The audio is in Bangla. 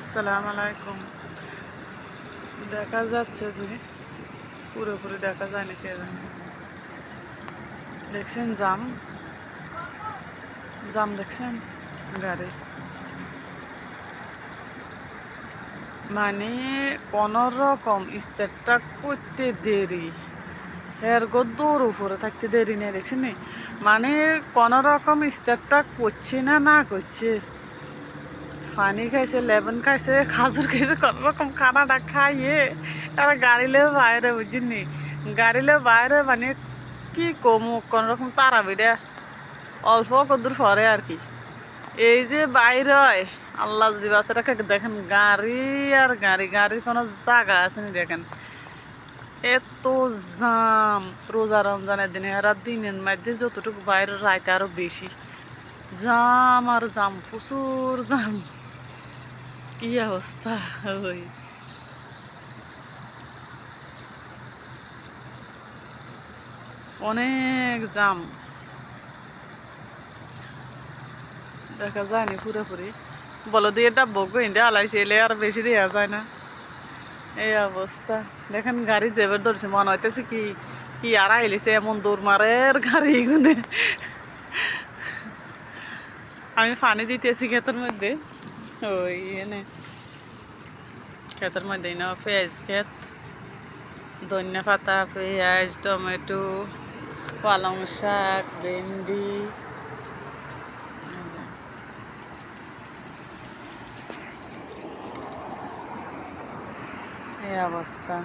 আসসালামু আলাইকুম। দেখা যাচ্ছে যে পুরোপুরি দেখা যায় না, কে জানে। দেখছেন জাম জাম দেখছেন গাড়ি, মানে কোন রকম স্টার্টটা করতে দেরি, এর দৌড় উপরে থাকতে দেরি নেই, দেখছেন নি? মানে কোন রকম স্টার্টটা করছে না করছে। পানি খাইছে, লেবন খাইছে, খাজুর খাইছে, কোন রকম খানাটা খাইয়ে তারা গাড়িলেও বাইরে, বুঝিনি গাড়িলেও বাইরে, মানে কি কমু কোন রকম তারা বিড়ে অল্প কদূর পরে আর কি। এই যে বাইরে আল্লাহ যদি বাচ্চা রাখে, দেখেন গাড়ি আর গাড়ি, গাড়ির কোনো জায়গা আছে নি, দেখেন এত জাম। রোজা রমজানের দিনে আর দিনের মধ্যে যতটুকু বাইরে, রাইতে আরো বেশি জাম আর জাম, প্রচুর জাম। কি অবস্থা! ওই অনেক জাম, দেখা যায়নি পুরোপুরি। বলো দিয়ে ডাব্বো গইন্দে আলাইছে, এলে আর বেশি দেওয়া যায় না। এই অবস্থা দেখেন, গাড়ি যেবার ধরছে মনে হইতেছে কি কি আর আইলিছে, এমন দৌড় মারের গাড়ি গুনে। আমি পানি দিতেছি ক্ষেতের মধ্যে, ওই এনে ক্ষেতের মধ্যে না পেঁয়াজ ক্ষেত, ধনিয়া পাতা, পেঁয়াজ, টমেটো, পালং শাক, ভেন্ডি। এই অবস্থা।